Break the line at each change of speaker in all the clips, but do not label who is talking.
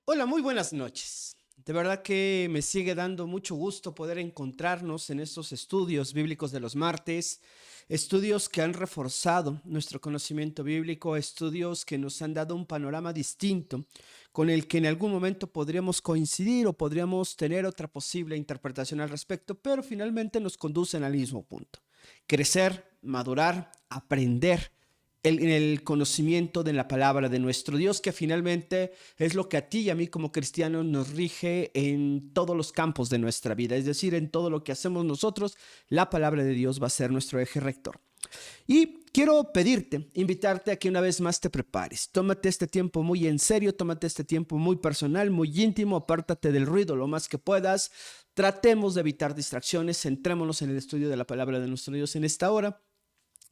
Hola, muy buenas noches. De verdad que me sigue dando mucho gusto poder encontrarnos en estos estudios bíblicos de los martes, estudios que han reforzado nuestro conocimiento bíblico, estudios que nos han dado un panorama distinto con el que en algún momento podríamos coincidir o podríamos tener otra posible interpretación al respecto, pero finalmente nos conducen al mismo punto: crecer, madurar, aprender en el conocimiento de la palabra de nuestro Dios, que finalmente es lo que a ti y a mí como cristianos nos rige en todos los campos de nuestra vida. Es decir, en todo lo que hacemos nosotros, la palabra de Dios va a ser nuestro eje rector. Y quiero pedirte, invitarte a que una vez más te prepares. Tómate este tiempo muy en serio, tómate este tiempo muy personal, muy íntimo, apártate del ruido lo más que puedas. Tratemos de evitar distracciones, centrémonos en el estudio de la palabra de nuestro Dios en esta hora.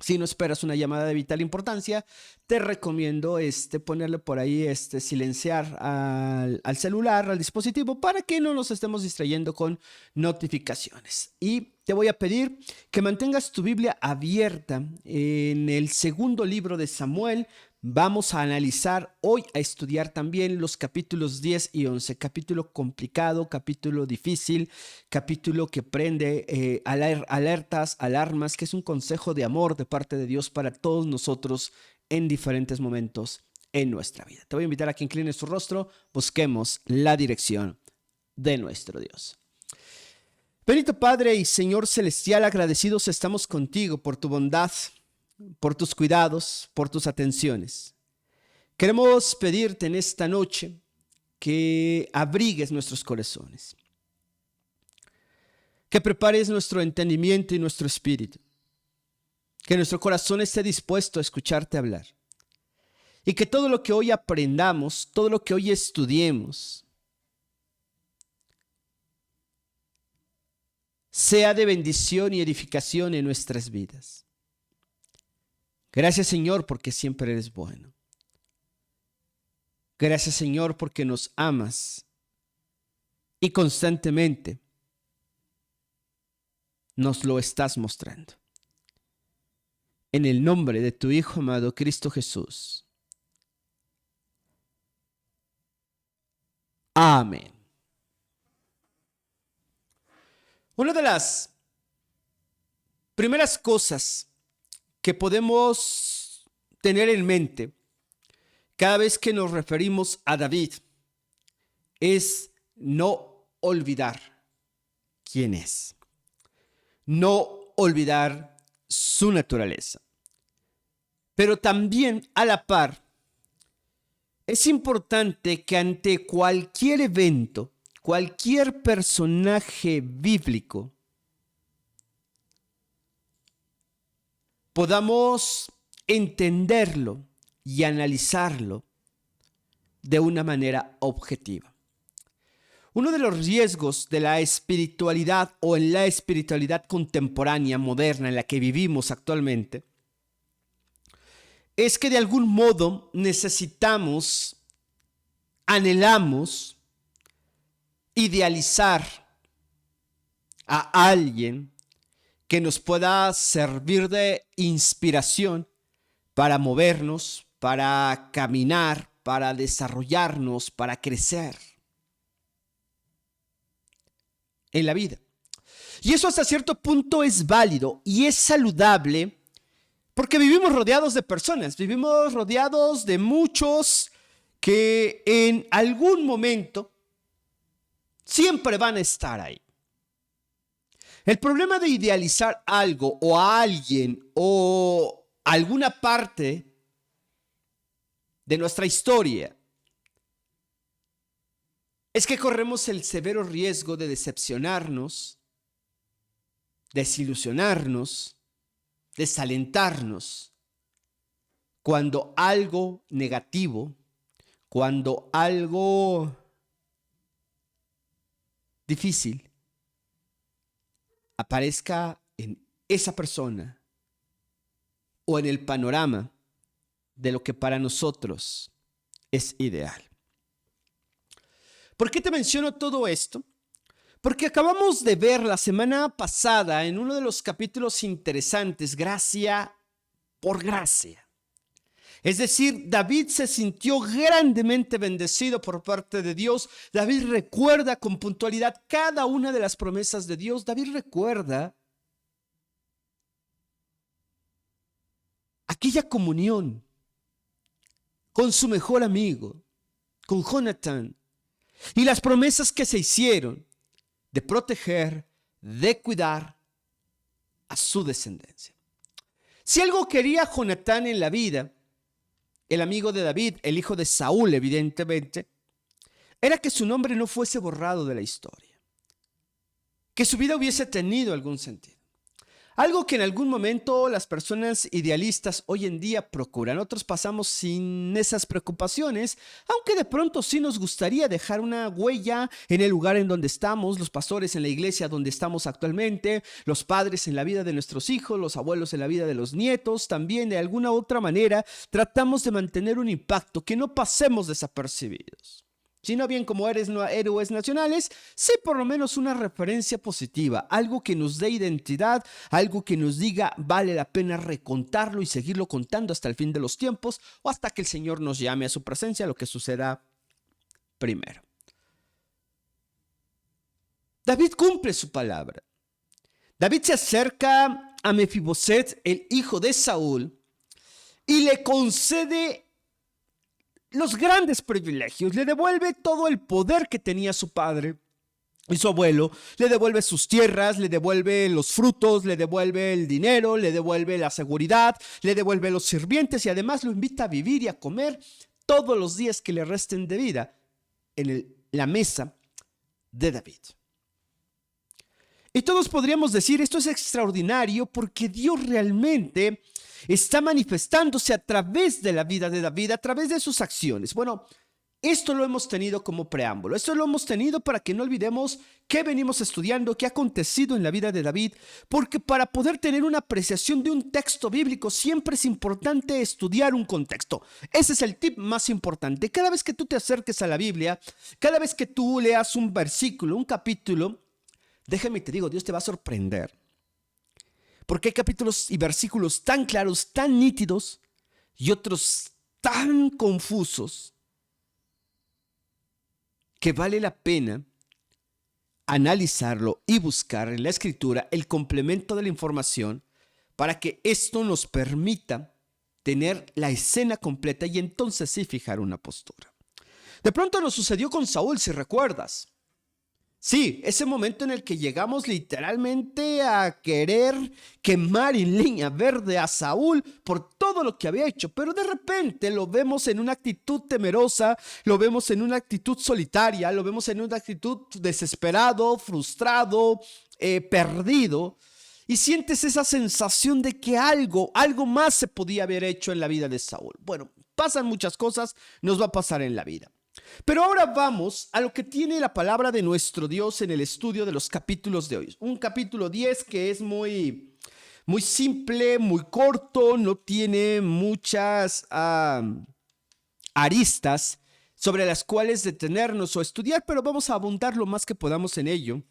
Si no esperas una llamada de vital importancia, te recomiendo ponerle por ahí silenciar al celular, al dispositivo, para que no nos estemos distrayendo con notificaciones. Y te voy a pedir que mantengas tu Biblia abierta en el segundo libro de Samuel. Vamos a analizar hoy, a estudiar también los capítulos 10 y 11. Capítulo complicado, capítulo difícil, capítulo que prende alertas, alarmas, que es un consejo de amor de parte de Dios para todos nosotros en diferentes momentos en nuestra vida. Te voy a invitar a que inclines tu rostro, busquemos la dirección de nuestro Dios. Bendito Padre y Señor Celestial, agradecidos estamos contigo por tu bondad, por tus cuidados, por tus atenciones. Queremos pedirte en esta noche que abrigues nuestros corazones, que prepares nuestro entendimiento y nuestro espíritu, que nuestro corazón esté dispuesto a escucharte hablar, y que todo lo que hoy aprendamos, todo lo que hoy estudiemos, sea de bendición y edificación en nuestras vidas. Gracias, Señor, porque siempre eres bueno. Gracias, Señor, porque nos amas y constantemente nos lo estás mostrando. En el nombre de tu Hijo amado Cristo Jesús. Amén. Una de las primeras cosas que podemos tener en mente cada vez que nos referimos a David es no olvidar quién es, no olvidar su naturaleza. Pero también a la par es importante que ante cualquier evento, cualquier personaje bíblico, podamos entenderlo y analizarlo de una manera objetiva. Uno de los riesgos de la espiritualidad o en la espiritualidad contemporánea, moderna, en la que vivimos actualmente, es que de algún modo necesitamos, anhelamos idealizar a alguien que nos pueda servir de inspiración para movernos, para caminar, para desarrollarnos, para crecer en la vida. Y eso hasta cierto punto es válido y es saludable, porque vivimos rodeados de personas, vivimos rodeados de muchos que en algún momento siempre van a estar ahí. El problema de idealizar algo o a alguien o alguna parte de nuestra historia es que corremos el severo riesgo de decepcionarnos, desilusionarnos, desalentarnos cuando algo negativo, cuando algo difícil aparezca en esa persona o en el panorama de lo que para nosotros es ideal. ¿Por qué te menciono todo esto? Porque acabamos de ver la semana pasada en uno de los capítulos interesantes, Gracia por Gracia, Es decir, David se sintió grandemente bendecido por parte de Dios. David recuerda con puntualidad cada una de las promesas de Dios. David recuerda aquella comunión con su mejor amigo, con Jonatán, y las promesas que se hicieron de proteger, de cuidar a su descendencia. Si algo quería Jonatán en la vida, el amigo de David, el hijo de Saúl, evidentemente, era que su nombre no fuese borrado de la historia, que su vida hubiese tenido algún sentido. Algo que en algún momento las personas idealistas hoy en día procuran. Otros pasamos sin esas preocupaciones, aunque de pronto sí nos gustaría dejar una huella en el lugar en donde estamos, los pastores en la iglesia donde estamos actualmente, los padres en la vida de nuestros hijos, los abuelos en la vida de los nietos. También de alguna u otra manera tratamos de mantener un impacto, que no pasemos desapercibidos. Si no bien como héroes nacionales, sí por lo menos una referencia positiva, algo que nos dé identidad, algo que nos diga vale la pena recontarlo y seguirlo contando hasta el fin de los tiempos o hasta que el Señor nos llame a su presencia, lo que suceda primero. David cumple su palabra. David se acerca a Mefiboset, el hijo de Saúl, y le concede los grandes privilegios, le devuelve todo el poder que tenía su padre y su abuelo, le devuelve sus tierras, le devuelve los frutos, le devuelve el dinero, le devuelve la seguridad, le devuelve los sirvientes y además lo invita a vivir y a comer todos los días que le resten de vida en la mesa de David. Y todos podríamos decir, esto es extraordinario porque Dios realmente está manifestándose a través de la vida de David, a través de sus acciones. Bueno, esto lo hemos tenido como preámbulo, esto lo hemos tenido para que no olvidemos qué venimos estudiando, qué ha acontecido en la vida de David, porque para poder tener una apreciación de un texto bíblico siempre es importante estudiar un contexto. Ese es el tip más importante. Cada vez que tú te acerques a la Biblia, cada vez que tú leas un versículo, un capítulo, déjame te digo, Dios te va a sorprender. Porque hay capítulos y versículos tan claros, tan nítidos y otros tan confusos que vale la pena analizarlo y buscar en la escritura el complemento de la información para que esto nos permita tener la escena completa y entonces sí fijar una postura. De pronto nos sucedió con Saúl, si recuerdas. Sí, ese momento en el que llegamos literalmente a querer quemar en leña verde a Saúl por todo lo que había hecho, pero de repente lo vemos en una actitud temerosa, lo vemos en una actitud solitaria, lo vemos en una actitud desesperado, frustrado, perdido, y sientes esa sensación de que algo más se podía haber hecho en la vida de Saúl. Bueno, pasan muchas cosas, nos va a pasar en la vida. Pero ahora vamos a lo que tiene la palabra de nuestro Dios en el estudio de los capítulos de hoy. Un capítulo 10 que es muy simple, muy corto, no tiene muchas aristas sobre las cuales detenernos o estudiar, pero vamos a abundar lo más que podamos en ello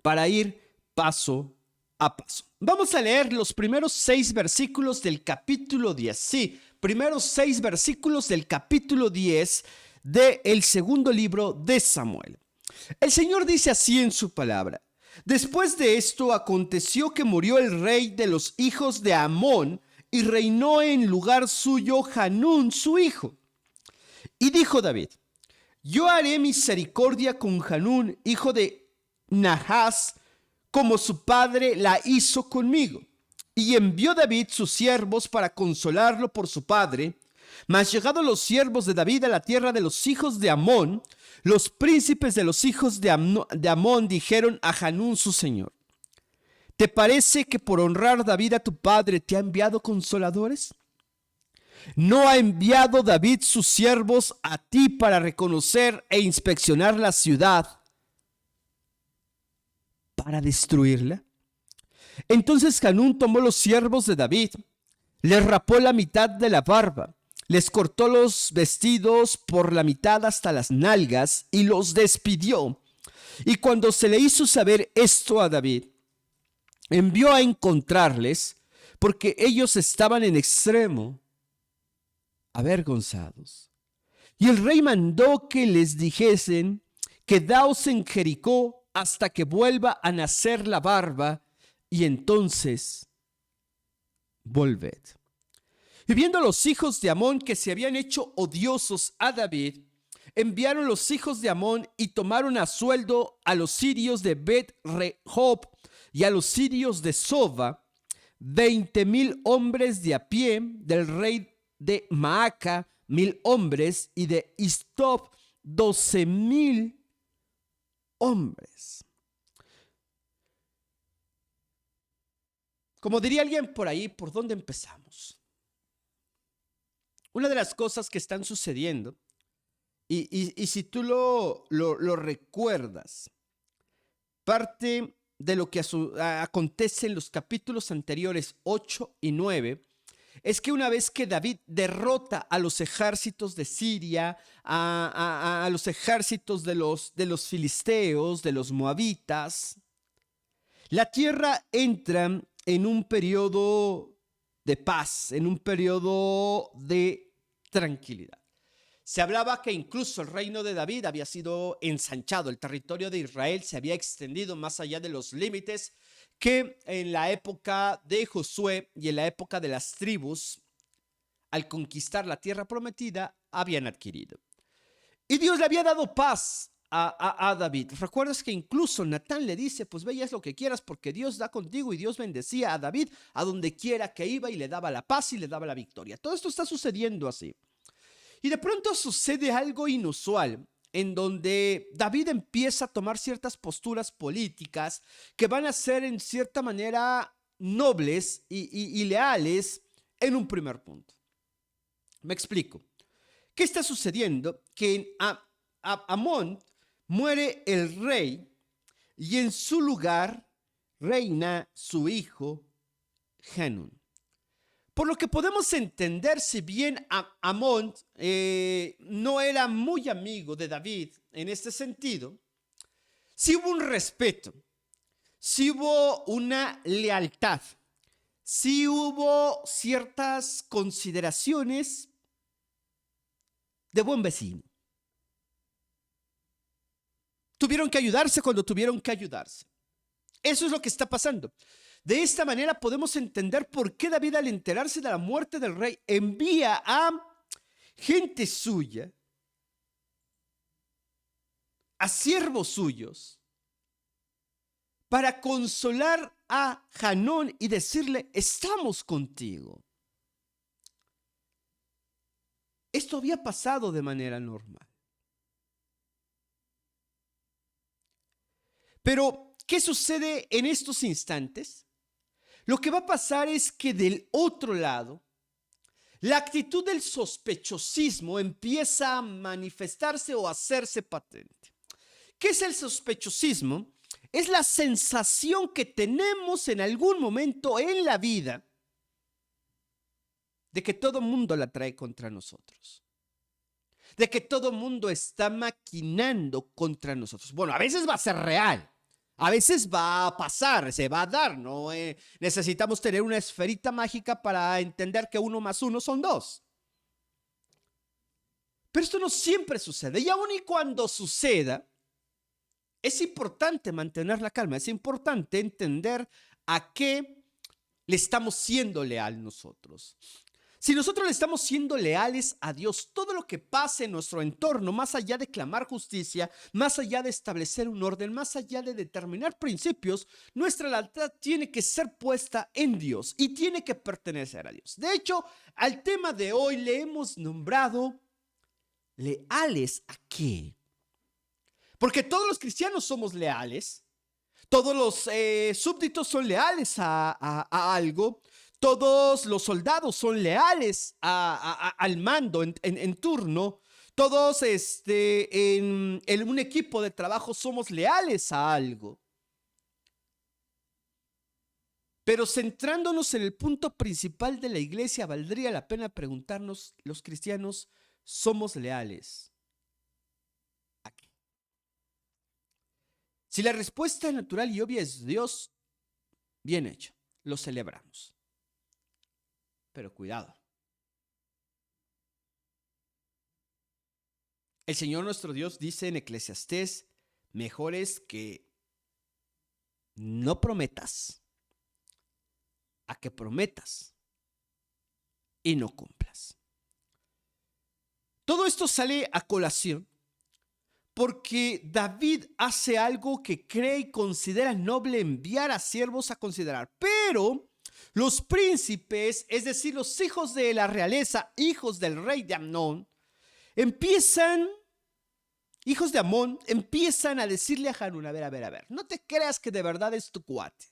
para ir paso a paso. Vamos a leer los primeros 6 versículos del capítulo 10. Sí, primeros 6 versículos del capítulo 10 del segundo libro de Samuel. El Señor dice así en su palabra: después de esto aconteció que murió el rey de los hijos de Amón y reinó en lugar suyo Hanún su hijo. Y dijo David: yo haré misericordia con Hanún, hijo de Nahas, como su padre la hizo conmigo. Y envió David sus siervos para consolarlo por su padre. Mas llegados los siervos de David a la tierra de los hijos de Amón, los príncipes de los hijos de Amón dijeron a Hanún su señor: ¿te parece que por honrar David a tu padre te ha enviado consoladores? ¿No ha enviado David sus siervos a ti para reconocer e inspeccionar la ciudad, para destruirla? Entonces Hanún tomó los siervos de David, les rapó la mitad de la barba, les cortó los vestidos por la mitad hasta las nalgas y los despidió. Y cuando se le hizo saber esto a David, envió a encontrarles, porque ellos estaban en extremo avergonzados. Y el rey mandó que les dijesen: quedaos en Jericó hasta que vuelva a nacer la barba, y entonces volved. Y viendo los hijos de Amón que se habían hecho odiosos a David, enviaron los hijos de Amón y tomaron a sueldo a los sirios de Bet-Rehob y a los sirios de Soba, 20,000 hombres de a pie, del rey de Maaca 1,000 hombres, y de Istop 12,000 hombres. Como diría alguien por ahí, ¿por dónde empezamos? Una de las cosas que están sucediendo, y si tú lo recuerdas, parte de lo que acontece en los capítulos anteriores 8 y 9, es que una vez que David derrota a los ejércitos de Siria, a los ejércitos de los filisteos, de los moabitas, la tierra entra en un periodo de paz, en un periodo de tranquilidad. Se hablaba que incluso el reino de David había sido ensanchado, el territorio de Israel se había extendido más allá de los límites que en la época de Josué y en la época de las tribus, al conquistar la tierra prometida, habían adquirido. Y Dios le había dado paz a David. ¿Recuerdas que incluso Natán le dice: pues ve y haz lo que quieras porque Dios da contigo? Y Dios bendecía a David a donde quiera que iba y le daba la paz y le daba la victoria. Todo esto está sucediendo así. Y de pronto sucede algo inusual, en donde David empieza a tomar ciertas posturas políticas que van a ser en cierta manera nobles y leales en un primer punto. Me explico. ¿Qué está sucediendo? Que en Amón muere el rey y en su lugar reina su hijo Hanún. Por lo que podemos entender, si bien Amón no era muy amigo de David en este sentido, sí hubo un respeto, sí hubo una lealtad, sí hubo ciertas consideraciones de buen vecino. Tuvieron que ayudarse cuando tuvieron que ayudarse. Eso es lo que está pasando. De esta manera podemos entender por qué David, al enterarse de la muerte del rey, envía a gente suya, a siervos suyos, para consolar a Hanón y decirle: estamos contigo. Esto había pasado de manera normal. Pero, ¿qué sucede en estos instantes? Lo que va a pasar es que del otro lado, la actitud del sospechosismo empieza a manifestarse o a hacerse patente. ¿Qué es el sospechosismo? Es la sensación que tenemos en algún momento en la vida de que todo mundo la trae contra nosotros, de que todo mundo está maquinando contra nosotros. Bueno, a veces va a ser real. A veces va a pasar, se va a dar, ¿no? Necesitamos tener una esferita mágica para entender que 1 más 1 son 2. Pero esto no siempre sucede. Y aun y cuando suceda, es importante mantener la calma. Es importante entender a qué le estamos siendo leal nosotros. Si nosotros le estamos siendo leales a Dios, todo lo que pase en nuestro entorno, más allá de clamar justicia, más allá de establecer un orden, más allá de determinar principios, nuestra lealtad tiene que ser puesta en Dios y tiene que pertenecer a Dios. De hecho, al tema de hoy le hemos nombrado ¿leales a qué? Porque todos los cristianos somos leales, todos los súbditos son leales a algo. Todos los soldados son leales al mando en turno. Todos en un equipo de trabajo somos leales a algo. Pero centrándonos en el punto principal de la iglesia, valdría la pena preguntarnos: ¿los cristianos somos leales a qué? Si la respuesta natural y obvia es Dios, bien hecho, lo celebramos. Pero cuidado. El Señor nuestro Dios dice en Eclesiastés, mejor es que no prometas a que prometas y no cumplas. Todo esto sale a colación porque David hace algo que cree y considera noble enviar a siervos a considerar. Pero los príncipes, es decir, los hijos de la realeza, hijos del rey de Amnón, hijos de Amón, empiezan a decirle a Hanún, a ver, no te creas que de verdad es tu cuate.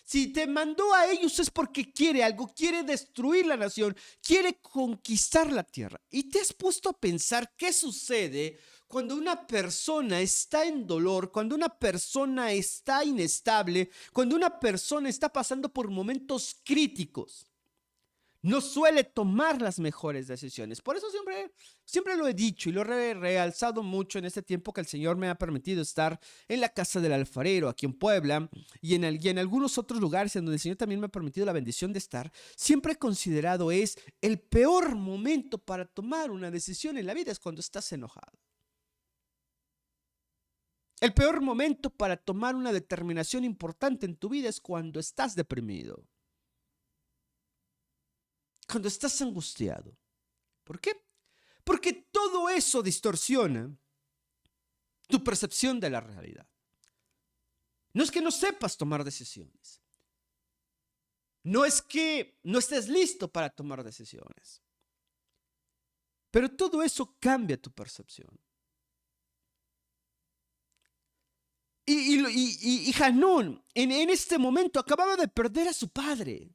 Si te mandó a ellos es porque quiere algo, quiere destruir la nación, quiere conquistar la tierra. Y te has puesto a pensar qué sucede cuando una persona está en dolor, cuando una persona está inestable, cuando una persona está pasando por momentos críticos. No suele tomar las mejores decisiones. Por eso siempre lo he dicho y lo he realzado mucho en este tiempo que el Señor me ha permitido estar en la casa del alfarero aquí en Puebla y en algunos otros lugares en donde el Señor también me ha permitido la bendición de estar. Siempre he considerado es el peor momento para tomar una decisión en la vida es cuando estás enojado. El peor momento para tomar una determinación importante en tu vida es cuando estás deprimido. Cuando estás angustiado. ¿Por qué? Porque todo eso distorsiona tu percepción de la realidad. No es que no sepas tomar decisiones. No es que no estés listo para tomar decisiones. Pero todo eso cambia tu percepción. Y Hanún en este momento acababa de perder a su padre.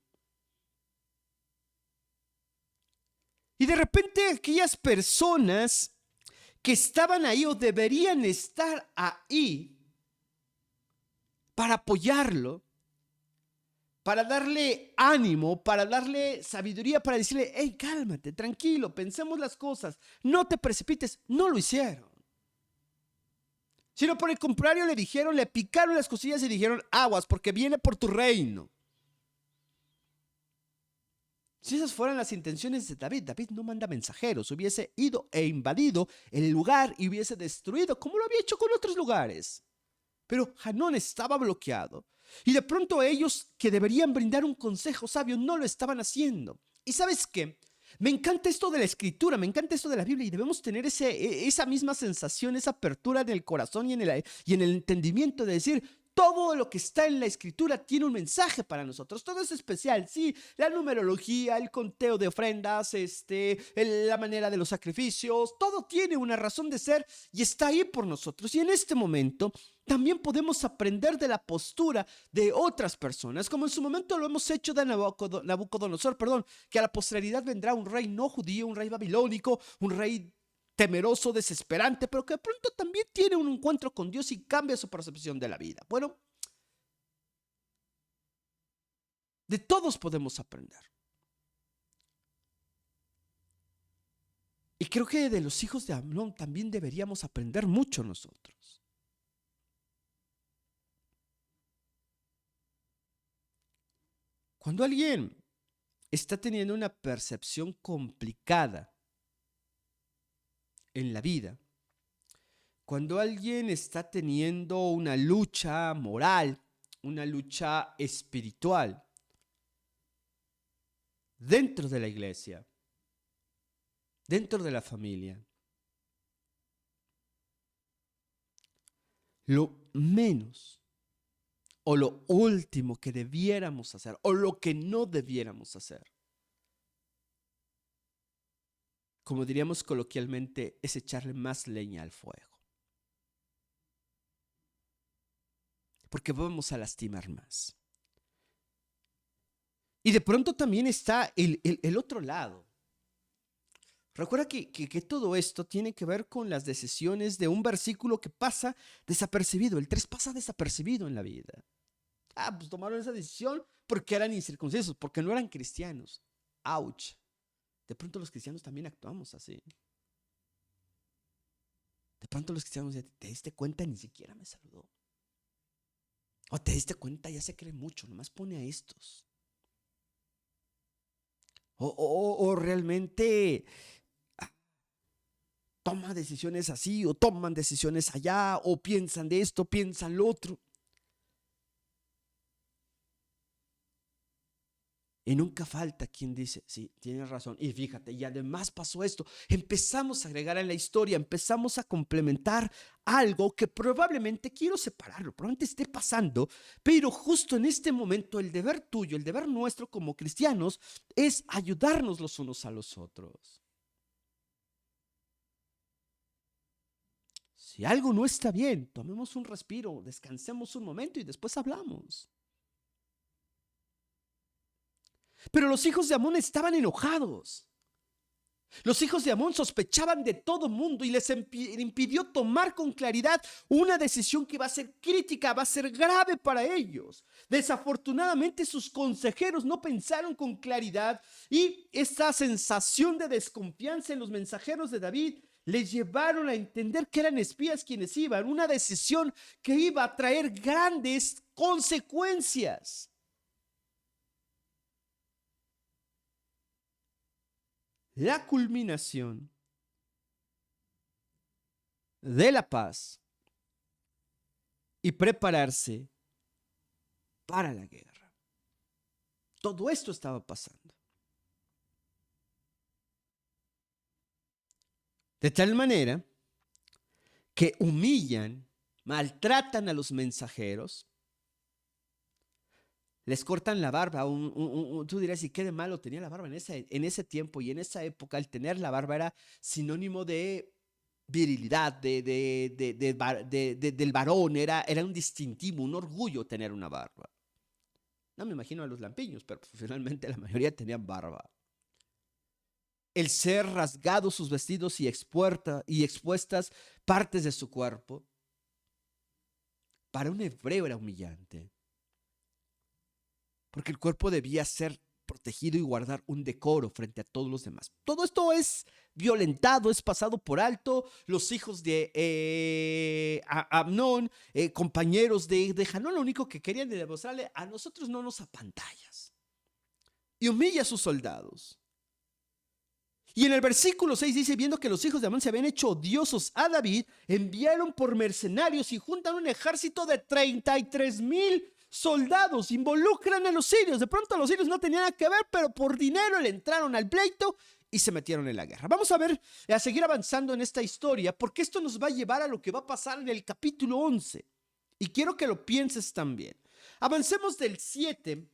Y de repente aquellas personas que estaban ahí o deberían estar ahí para apoyarlo, para darle ánimo, para darle sabiduría, para decirle, hey, cálmate, tranquilo, pensemos las cosas, no te precipites, no lo hicieron. Sino por el contrario le picaron las costillas y dijeron, aguas, porque viene por tu reino. Si esas fueran las intenciones de David, David no manda mensajeros, hubiese ido e invadido el lugar y hubiese destruido, como lo había hecho con otros lugares. Pero Hanún estaba bloqueado. Y de pronto ellos que deberían brindar un consejo sabio no lo estaban haciendo. ¿Y sabes qué? Me encanta esto de la escritura, me encanta esto de la Biblia y debemos tener esa misma sensación, esa apertura en el corazón y en el entendimiento de decir, todo lo que está en la escritura tiene un mensaje para nosotros. Todo es especial, sí, la numerología, el conteo de ofrendas, la manera de los sacrificios, todo tiene una razón de ser y está ahí por nosotros. Y en este momento también podemos aprender de la postura de otras personas, como en su momento lo hemos hecho de Nabucodonosor, que a la posteridad vendrá un rey no judío, un rey babilónico, un rey temeroso, desesperante, pero que de pronto también tiene un encuentro con Dios y cambia su percepción de la vida. Bueno, de todos podemos aprender. Y creo que de los hijos de Amnón también deberíamos aprender mucho nosotros. Cuando alguien está teniendo una percepción complicada en la vida, cuando alguien está teniendo una lucha moral, una lucha espiritual dentro de la iglesia, dentro de la familia, lo menos o lo último que debiéramos hacer o lo que no debiéramos hacer, como diríamos coloquialmente, es echarle más leña al fuego. Porque vamos a lastimar más. Y de pronto también está el otro lado. Recuerda que todo esto tiene que ver con las decisiones de un versículo que pasa desapercibido. El 3 pasa desapercibido en la vida. Pues tomaron esa decisión porque eran incircuncisos, porque no eran cristianos. ¡Auch! De pronto los cristianos también actuamos así. De pronto los cristianos te diste cuenta, ni siquiera me saludó. O te diste cuenta, ya se cree mucho, nomás pone a estos. O realmente toma decisiones así o toman decisiones allá o piensan de esto, piensan lo otro. Y nunca falta quien dice, sí, tienes razón. Y fíjate, y además pasó esto. Empezamos a agregar en la historia, empezamos a complementar algo que probablemente quiero separarlo, probablemente esté pasando, pero justo en este momento el deber tuyo, el deber nuestro como cristianos es ayudarnos los unos a los otros. Si algo no está bien, tomemos un respiro, descansemos un momento y después hablamos. Pero los hijos de Amón estaban enojados. Los hijos de Amón sospechaban de todo mundo y les impidió tomar con claridad una decisión que va a ser crítica, va a ser grave para ellos. Desafortunadamente sus consejeros no pensaron con claridad y esa sensación de desconfianza en los mensajeros de David les llevaron a entender que eran espías quienes iban, una decisión que iba a traer grandes consecuencias. La culminación de la paz y prepararse para la guerra. Todo esto estaba pasando. De tal manera que humillan, maltratan a los mensajeros, les cortan la barba. Tú dirás, ¿y qué de malo tenía la barba? En ese tiempo y en esa época, el tener la barba era sinónimo de virilidad, del varón, era un distintivo, un orgullo tener una barba. No me imagino a los lampiños, pero finalmente la mayoría tenían barba. El ser rasgados sus vestidos y expuestas partes de su cuerpo, para un hebreo era humillante. Porque el cuerpo debía ser protegido y guardar un decoro frente a todos los demás. Todo esto es violentado, es pasado por alto. Los hijos de Amnón, compañeros de Hanón, lo único que querían demostrarle, a nosotros no nos apantallas. Y humilla a sus soldados. Y en el versículo 6 dice, viendo que los hijos de Amón se habían hecho odiosos a David, enviaron por mercenarios y juntan un ejército de 33,000 soldados, involucran a los sirios. De pronto los sirios no tenían nada que ver, pero por dinero le entraron al pleito y se metieron en la guerra. Vamos a seguir avanzando en esta historia, porque esto nos va a llevar a lo que va a pasar en el capítulo 11. Y quiero que lo pienses también. Avancemos del 7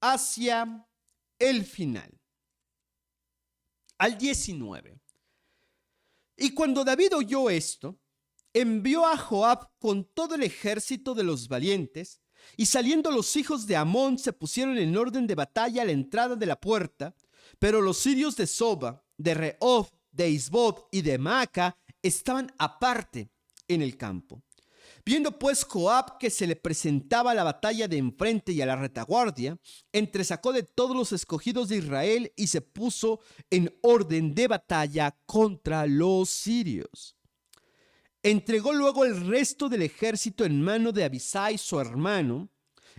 hacia el final, al 19. Y cuando David oyó esto, envió a Joab con todo el ejército de los valientes, y saliendo los hijos de Amón se pusieron en orden de batalla a la entrada de la puerta, pero los sirios de Soba, de Rehob, de Isbod y de Maaca estaban aparte en el campo. Viendo pues Joab que se le presentaba la batalla de enfrente y a la retaguardia, entresacó de todos los escogidos de Israel y se puso en orden de batalla contra los sirios. Entregó luego el resto del ejército en mano de Abisai, su hermano,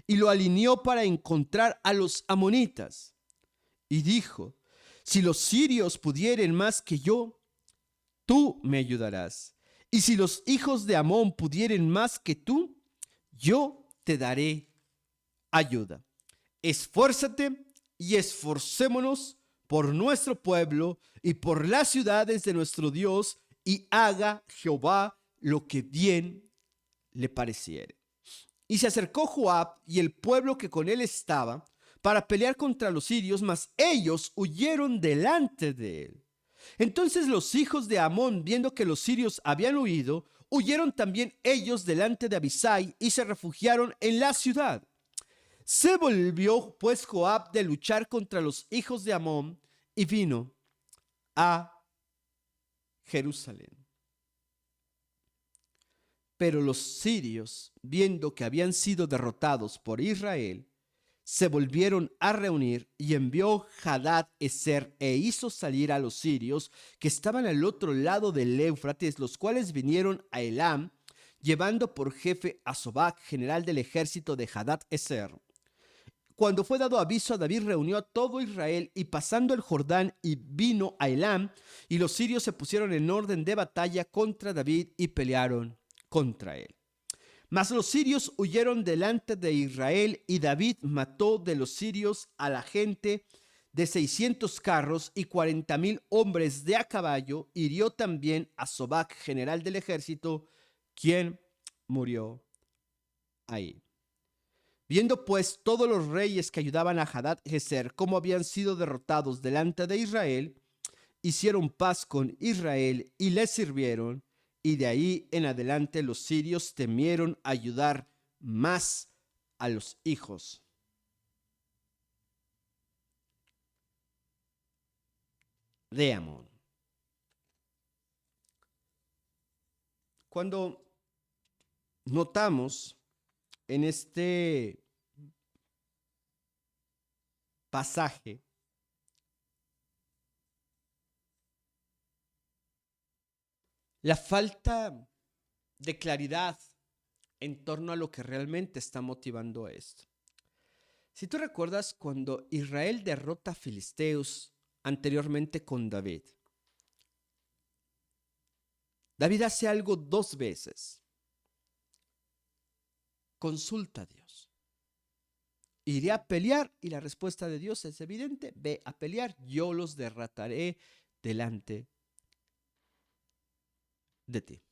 y lo alineó para encontrar a los amonitas. Y dijo, si los sirios pudieren más que yo, tú me ayudarás. Y si los hijos de Amón pudieren más que tú, yo te daré ayuda. Esfuérzate y esforcémonos por nuestro pueblo y por las ciudades de nuestro Dios, y haga Jehová lo que bien le pareciere. Y se acercó Joab y el pueblo que con él estaba para pelear contra los sirios, mas ellos huyeron delante de él. Entonces los hijos de Amón, viendo que los sirios habían huido, huyeron también ellos delante de Abisai y se refugiaron en la ciudad. Se volvió pues Joab de luchar contra los hijos de Amón y vino a Jerusalén. Pero los sirios, viendo que habían sido derrotados por Israel, se volvieron a reunir, y envió Hadad-Ezer e hizo salir a los sirios que estaban al otro lado del Éufrates, los cuales vinieron a Elam, llevando por jefe a Sobac, general del ejército de Hadad-Ezer. cuando fue dado aviso a David, reunió a todo Israel y pasando el Jordán y vino a Elam, y los sirios se pusieron en orden de batalla contra David y pelearon contra él. Mas los sirios huyeron delante de Israel y David mató de los sirios a la gente de 600 carros y 40,000 hombres de a caballo. Hirió también a Sobac, general del ejército, quien murió ahí. Viendo pues todos los reyes que ayudaban a Hadad-Ezer cómo habían sido derrotados delante de Israel, hicieron paz con Israel y les sirvieron, y de ahí en adelante los sirios temieron ayudar más a los hijos de Amón. Cuando notamos en este pasaje la falta de claridad en torno a lo que realmente está motivando esto. Si tú recuerdas cuando Israel derrota a Filisteos anteriormente con David, David hace algo 2 veces. Consulta a Dios. ¿Iré a pelear? Y la respuesta de Dios es evidente: ve a pelear, yo los derrotaré delante de ti.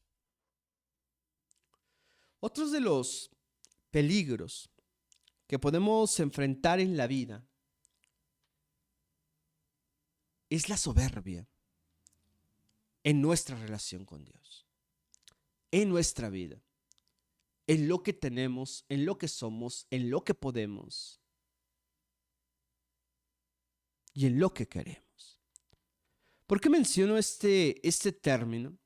Otros de los peligros que podemos enfrentar en la vida es la soberbia en nuestra relación con Dios, en nuestra vida, en lo que tenemos, en lo que somos, en lo que podemos y en lo que queremos. ¿Por qué menciono este término?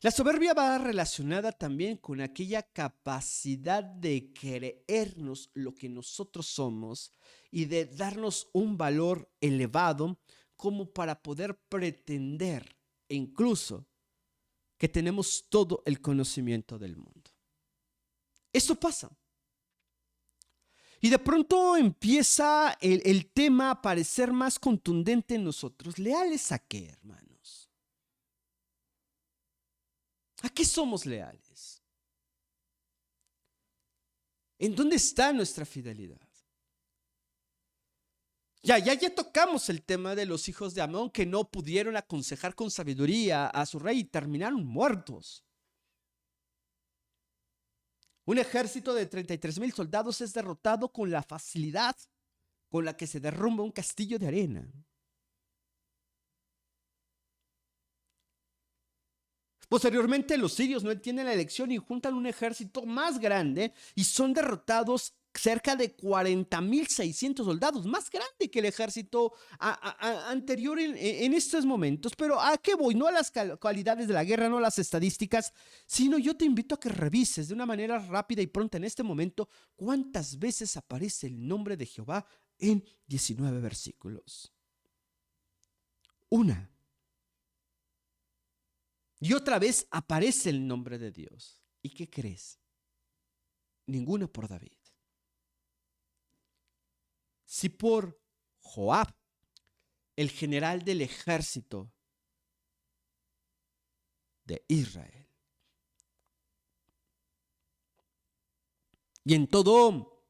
La soberbia va relacionada también con aquella capacidad de creernos lo que nosotros somos y de darnos un valor elevado como para poder pretender incluso que tenemos todo el conocimiento del mundo. Esto pasa. Y de pronto empieza el tema a parecer más contundente en nosotros. ¿Leales a qué, hermanos? ¿A qué somos leales? ¿En dónde está nuestra fidelidad? Ya tocamos el tema de los hijos de Amón que no pudieron aconsejar con sabiduría a su rey y terminaron muertos. Un ejército de 33,000 soldados es derrotado con la facilidad con la que se derrumba un castillo de arena. Posteriormente, los sirios no entienden la elección y juntan un ejército más grande y son derrotados cerca de 40,600 soldados, más grande que el ejército anterior en estos momentos. Pero ¿a qué voy? No a las cualidades de la guerra, no a las estadísticas, sino yo te invito a que revises de una manera rápida y pronta en este momento cuántas veces aparece el nombre de Jehová en 19 versículos. Una. Y otra vez aparece el nombre de Dios. ¿Y qué crees? Ninguna por David. Si por Joab, el general del ejército de Israel. Y en todo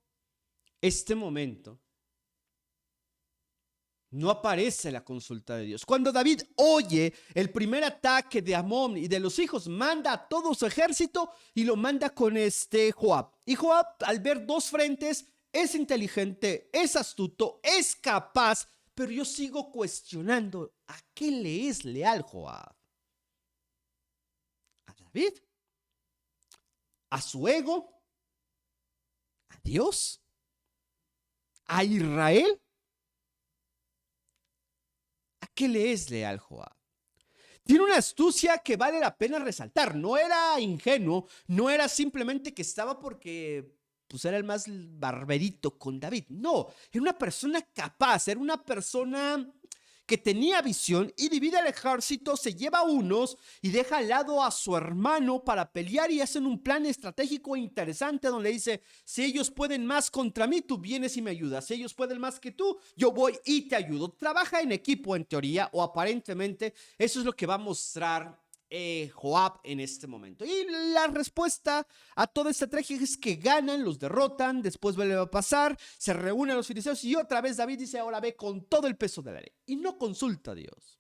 este momento no aparece la consulta de Dios. Cuando David oye el primer ataque de Amón y de los hijos, manda a todo su ejército y lo manda con Joab. Y Joab, al ver 2 frentes, es inteligente, es astuto, es capaz, pero yo sigo cuestionando: ¿a qué le es leal Joab? ¿A David? ¿A su ego? ¿A Dios? ¿A Israel? ¿A qué le es leal Joab? Tiene una astucia que vale la pena resaltar. No era ingenuo, no era simplemente que estaba porque pues era el más barberito con David. No, era una persona capaz, era una persona que tenía visión y divide el ejército, se lleva a unos y deja al lado a su hermano para pelear y hacen un plan estratégico interesante donde dice, si ellos pueden más contra mí, tú vienes y me ayudas. Si ellos pueden más que tú, yo voy y te ayudo. Trabaja en equipo en teoría o aparentemente. Eso es lo que va a mostrar Joab en este momento. Y la respuesta a toda esta estrategia es que ganan, los derrotan, después vuelve a pasar, se reúnen los filisteos y otra vez David dice, ahora ve con todo el peso de la ley. Y no consulta a Dios.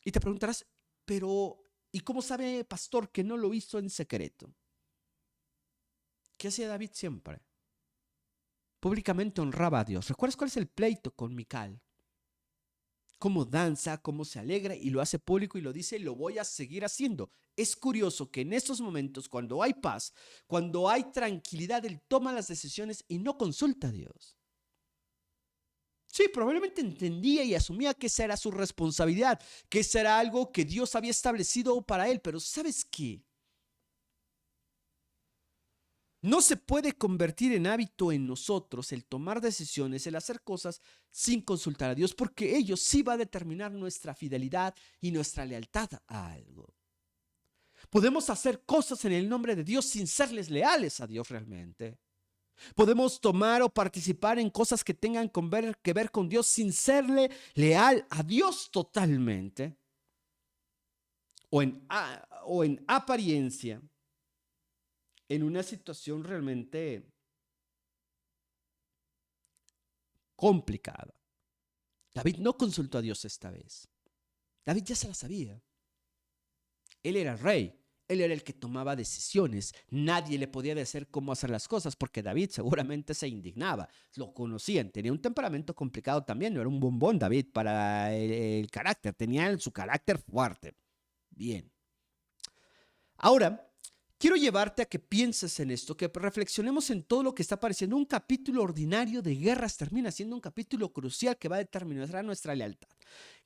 Y te preguntarás, pero ¿y cómo sabe, pastor, que no lo hizo en secreto? ¿Qué hacía David siempre? Públicamente honraba a Dios. ¿Recuerdas cuál es el pleito con Mical? Cómo danza, cómo se alegra y lo hace público y lo dice, lo voy a seguir haciendo. Es curioso que en estos momentos, cuando hay paz, cuando hay tranquilidad, él toma las decisiones y no consulta a Dios. Sí, probablemente entendía y asumía que esa era su responsabilidad, que esa era algo que Dios había establecido para él, pero ¿sabes qué? No se puede convertir en hábito en nosotros el tomar decisiones, el hacer cosas sin consultar a Dios, porque ello sí va a determinar nuestra fidelidad y nuestra lealtad a algo. Podemos hacer cosas en el nombre de Dios sin serles leales a Dios realmente. Podemos tomar o participar en cosas que tengan que ver con Dios sin serle leal a Dios totalmente. O en apariencia, en una situación realmente complicada. David no consultó a Dios esta vez. David ya se la sabía. Él era el rey. Él era el que tomaba decisiones. Nadie le podía decir cómo hacer las cosas porque David seguramente se indignaba. Lo conocían. Tenía un temperamento complicado también. No era un bombón David para el carácter. Tenía su carácter fuerte. Bien. Ahora, quiero llevarte a que pienses en esto, que reflexionemos en todo lo que está apareciendo. Un capítulo ordinario de guerras termina siendo un capítulo crucial que va a determinar nuestra lealtad.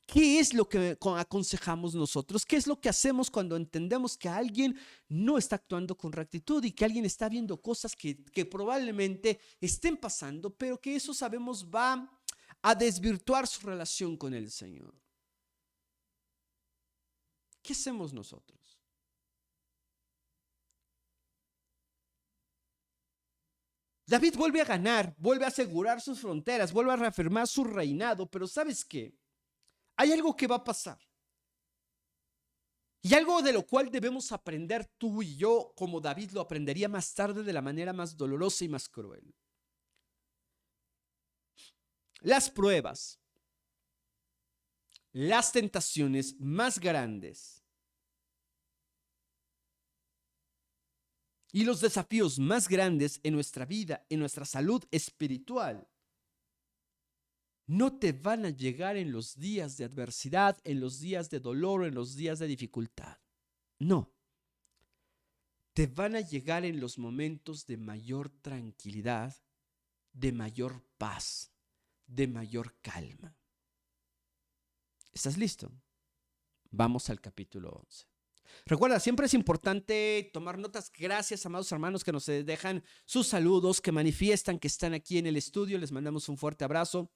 ¿Qué es lo que aconsejamos nosotros? ¿Qué es lo que hacemos cuando entendemos que alguien no está actuando con rectitud y que alguien está viendo cosas que probablemente estén pasando, pero que eso sabemos va a desvirtuar su relación con el Señor? ¿Qué hacemos nosotros? David vuelve a ganar, vuelve a asegurar sus fronteras, vuelve a reafirmar su reinado, pero ¿sabes qué? Hay algo que va a pasar. Y algo de lo cual debemos aprender tú y yo, como David lo aprendería más tarde de la manera más dolorosa y más cruel. Las pruebas, las tentaciones más grandes y los desafíos más grandes en nuestra vida, en nuestra salud espiritual, no te van a llegar en los días de adversidad, en los días de dolor, en los días de dificultad. No. Te van a llegar en los momentos de mayor tranquilidad, de mayor paz, de mayor calma. ¿Estás listo? Vamos al capítulo 11. Recuerda, siempre es importante tomar notas. Gracias, amados hermanos, que nos dejan sus saludos, que manifiestan que están aquí en el estudio. Les mandamos un fuerte abrazo.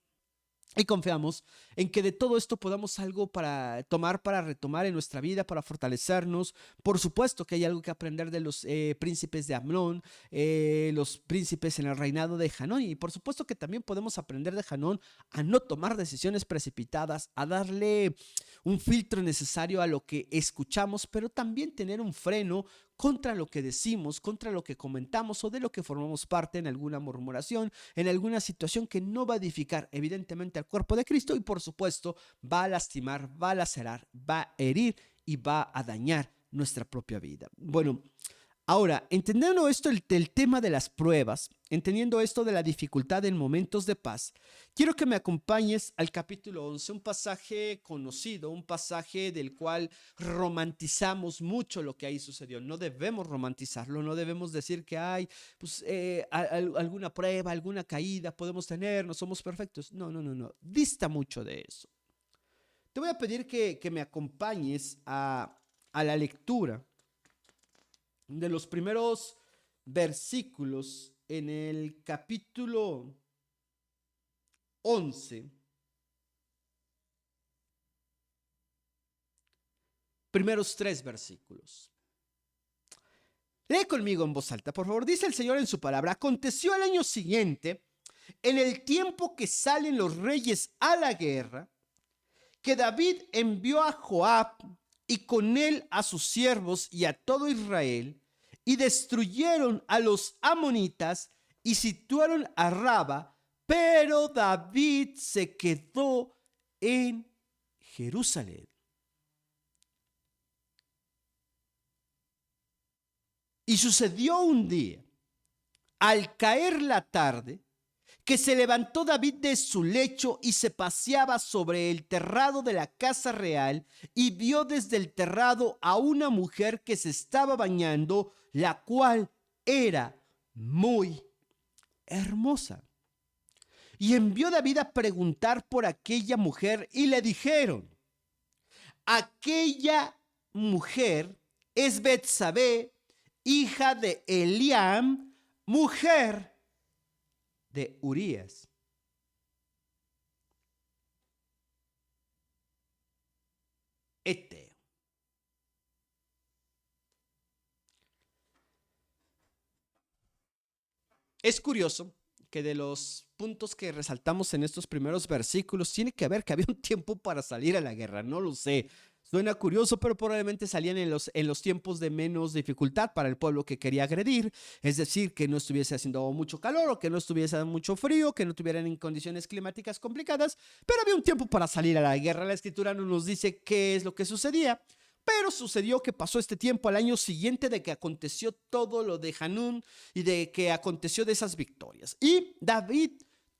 Y confiamos en que de todo esto podamos algo para tomar, para retomar en nuestra vida, para fortalecernos. Por supuesto que hay algo que aprender de los príncipes de Amnón, los príncipes en el reinado de Hanón. Y por supuesto que también podemos aprender de Hanón a no tomar decisiones precipitadas, a darle un filtro necesario a lo que escuchamos, pero también tener un freno contra lo que decimos, contra lo que comentamos o de lo que formamos parte en alguna murmuración, en alguna situación que no va a edificar evidentemente al cuerpo de Cristo y por supuesto va a lastimar, va a lacerar, va a herir y va a dañar nuestra propia vida. Bueno, ahora, entendiendo esto, el tema de las pruebas, entendiendo esto de la dificultad en momentos de paz, quiero que me acompañes al capítulo 11, un pasaje conocido, un pasaje del cual romantizamos mucho lo que ahí sucedió. No debemos romantizarlo, no debemos decir que hay pues, alguna prueba, alguna caída podemos tener, no somos perfectos. No, no, no, no, dista mucho de eso. Te voy a pedir que me acompañes a la lectura de los primeros versículos en el capítulo 11, primeros 3 versículos. Lee conmigo en voz alta, por favor. Dice el Señor en su palabra: aconteció al año siguiente, en el tiempo que salen los reyes a la guerra, que David envió a Joab y con él a sus siervos y a todo Israel, y destruyeron a los amonitas y situaron a Raba, pero David se quedó en Jerusalén. Y sucedió un día, al caer la tarde, que se levantó David de su lecho y se paseaba sobre el terrado de la casa real, y vio desde el terrado a una mujer que se estaba bañando, la cual era muy hermosa. Y envió David a preguntar por aquella mujer, y le dijeron: aquella mujer es Betsabé, hija de Eliam, mujer de Urías. Eteo. Es curioso que de los puntos que resaltamos en estos primeros versículos, tiene que ver que había un tiempo para salir a la guerra. No lo sé. Suena curioso, pero probablemente salían en los tiempos de menos dificultad para el pueblo que quería agredir. Es decir, que no estuviese haciendo mucho calor, o que no estuviese mucho frío, que no estuvieran en condiciones climáticas complicadas, pero había un tiempo para salir a la guerra. La escritura no nos dice qué es lo que sucedía, pero sucedió que pasó este tiempo al año siguiente de que aconteció todo lo de Hanún y de que aconteció de esas victorias. Y David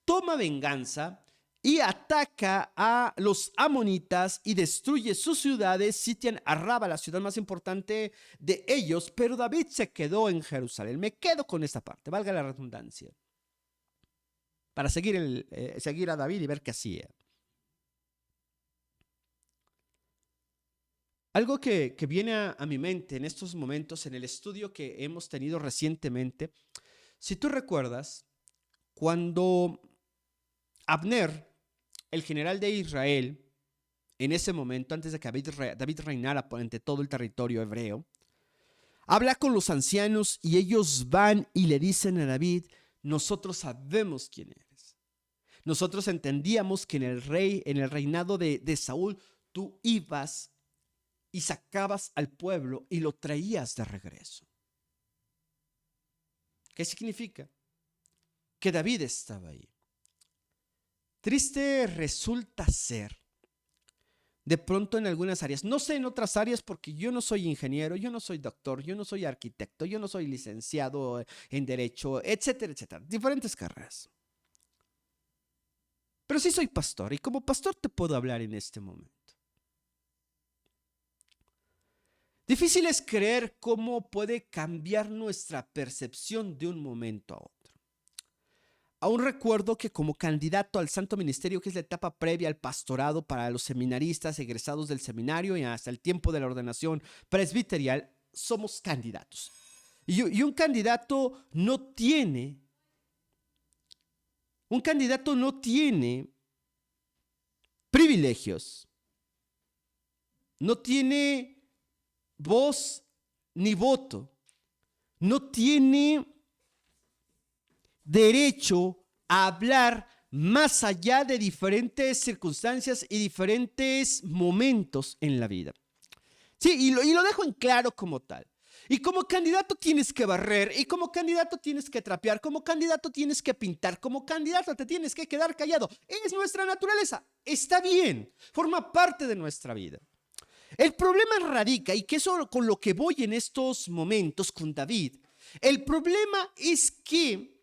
toma venganza y ataca a los amonitas y destruye sus ciudades. Sitian a Raba, la ciudad más importante de ellos, pero David se quedó en Jerusalén. Me quedo con esta parte, valga la redundancia, para seguir a David y ver qué hacía. Algo que viene a mi mente en estos momentos, en el estudio que hemos tenido recientemente, si tú recuerdas, cuando Abner, el general de Israel, en ese momento, antes de que David reinara ante todo el territorio hebreo, habla con los ancianos y ellos van y le dicen a David: nosotros sabemos quién eres. Nosotros entendíamos que en el reinado de Saúl, tú ibas y sacabas al pueblo y lo traías de regreso. ¿Qué significa? Que David estaba ahí. Triste resulta ser, de pronto en algunas áreas, no sé en otras áreas porque yo no soy ingeniero, yo no soy doctor, yo no soy arquitecto, yo no soy licenciado en derecho, etcétera, etcétera, diferentes carreras. Pero sí soy pastor, y como pastor te puedo hablar en este momento. Difícil es creer cómo puede cambiar nuestra percepción de un momento a otro. Aún recuerdo que como candidato al santo ministerio, que es la etapa previa al pastorado para los seminaristas egresados del seminario y hasta el tiempo de la ordenación presbiterial, somos candidatos. Y un candidato no tiene privilegios, no tiene voz ni voto, no tiene derecho a hablar más allá de diferentes circunstancias y diferentes momentos en la vida. Sí, y lo dejo en claro como tal. Y como candidato tienes que barrer, y como candidato tienes que trapear, como candidato tienes que pintar, como candidato te tienes que quedar callado. Es nuestra naturaleza, está bien, forma parte de nuestra vida. El problema radica, y que eso con lo que voy en estos momentos con David, el problema es que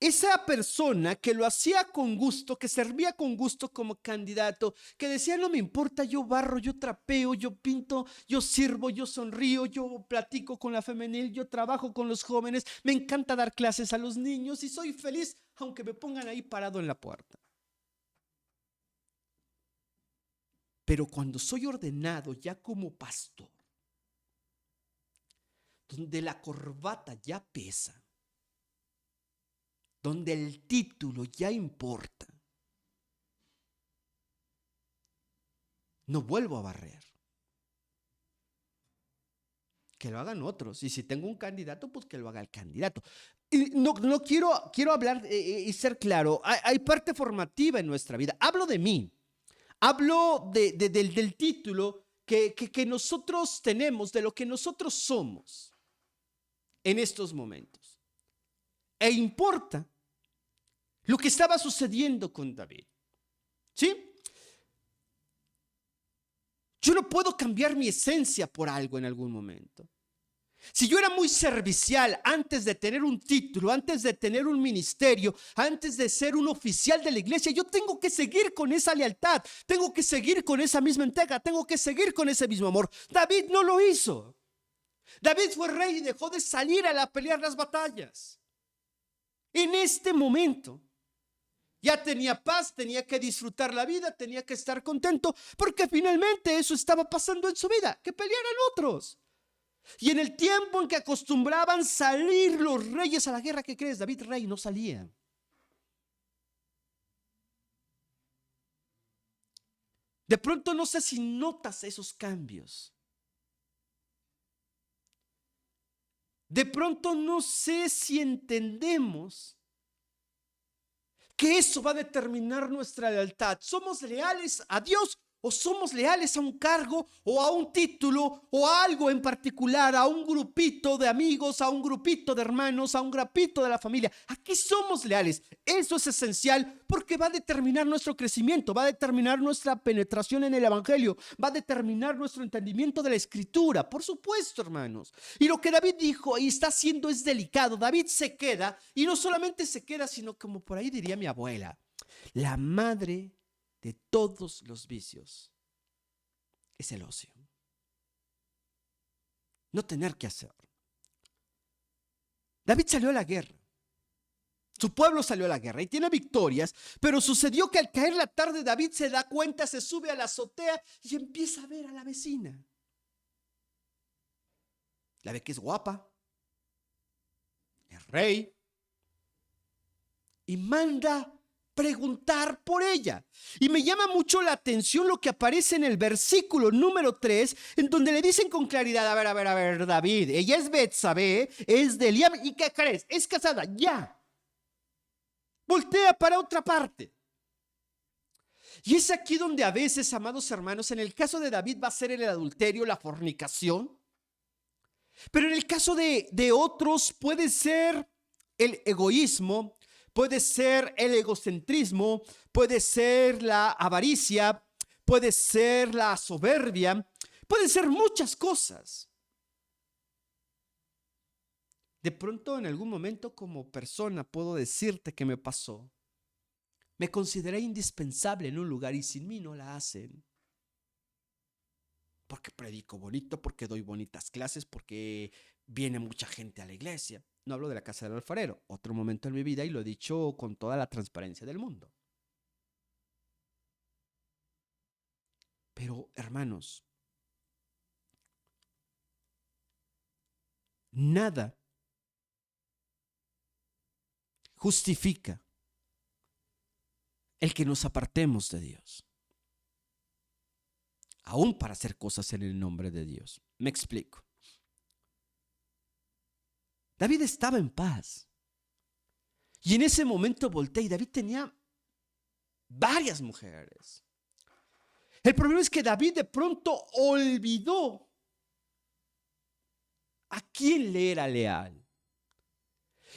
esa persona que lo hacía con gusto, que servía con gusto como candidato, que decía: no me importa, yo barro, yo trapeo, yo pinto, yo sirvo, yo sonrío, yo platico con la femenil, yo trabajo con los jóvenes, me encanta dar clases a los niños y soy feliz aunque me pongan ahí parado en la puerta. Pero cuando soy ordenado ya como pastor, donde la corbata ya pesa, donde el título ya importa, no vuelvo a barrer. Que lo hagan otros. Y si tengo un candidato, pues que lo haga el candidato. Y no quiero hablar y ser claro. Hay parte formativa en nuestra vida. Hablo de mí. Hablo del título que nosotros tenemos, de lo que nosotros somos en estos momentos. E importa lo que estaba sucediendo con David. ¿Sí? Yo no puedo cambiar mi esencia por algo en algún momento. Si yo era muy servicial antes de tener un título, antes de tener un ministerio, antes de ser un oficial de la iglesia, yo tengo que seguir con esa lealtad, tengo que seguir con esa misma entrega, tengo que seguir con ese mismo amor. David no lo hizo. David fue rey y dejó de salir a pelear las batallas. En este momento ya tenía paz, tenía que disfrutar la vida, tenía que estar contento, porque finalmente eso estaba pasando en su vida, que pelearan otros. Y en el tiempo en que acostumbraban salir los reyes a la guerra, ¿qué crees? David rey no salía. De pronto no sé si notas esos cambios. De pronto no sé si entendemos que eso va a determinar nuestra lealtad. ¿Somos leales a Dios o somos leales a un cargo o a un título o a algo en particular, a un grupito de amigos, a un grupito de hermanos, a un grupito de la familia? ¿A qué somos leales? Eso es esencial porque va a determinar nuestro crecimiento, va a determinar nuestra penetración en el evangelio, va a determinar nuestro entendimiento de la escritura, por supuesto, hermanos. Y lo que David dijo y está haciendo es delicado. David se queda, y no solamente se queda, sino como por ahí diría mi abuela, la madre de todos los vicios es el ocio. No tener que hacer. David salió a la guerra. Su pueblo salió a la guerra y tiene victorias, pero sucedió que al caer la tarde David se da cuenta, se sube a la azotea y empieza a ver a la vecina. La ve que es guapa, es rey, y manda preguntar por ella. Y me llama mucho la atención lo que aparece en el versículo número 3, en donde le dicen con claridad, a ver, David, ella es Betsabé, es de Eliab, ¿y qué crees? Es casada, ya. Voltea para otra parte. Y es aquí donde a veces, amados hermanos, en el caso de David va a ser el adulterio, la fornicación, pero en el caso de otros puede ser el egoísmo, puede ser el egocentrismo, puede ser la avaricia, puede ser la soberbia, pueden ser muchas cosas. De pronto en algún momento como persona puedo decirte que me pasó. Me consideré indispensable en un lugar y sin mí no la hacen. Porque predico bonito, porque doy bonitas clases, porque viene mucha gente a la iglesia. No hablo de la casa del alfarero, otro momento en mi vida, y lo he dicho con toda la transparencia del mundo. Pero, hermanos, nada justifica el que nos apartemos de Dios, aún para hacer cosas en el nombre de Dios. Me explico. David estaba en paz. Y en ese momento volteé y David tenía varias mujeres. El problema es que David de pronto olvidó a quién le era leal.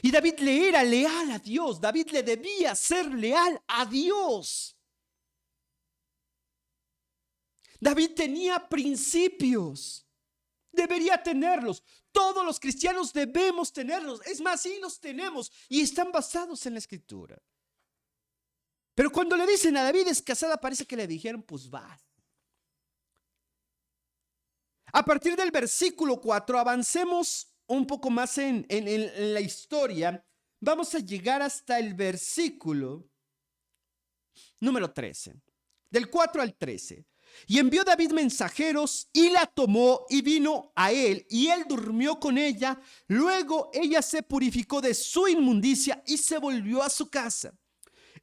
Y David le era leal a Dios. David le debía ser leal a Dios. David tenía principios. Debería tenerlos. Todos los cristianos debemos tenerlos. Es más, sí los tenemos y están basados en la escritura. Pero cuando le dicen a David es casada, parece que le dijeron, pues vas. A partir del versículo 4, avancemos un poco más en la historia. Vamos a llegar hasta el versículo número 13. Del 4 al 13. Y envió David mensajeros y la tomó y vino a él y él durmió con ella. Luego ella se purificó de su inmundicia y se volvió a su casa.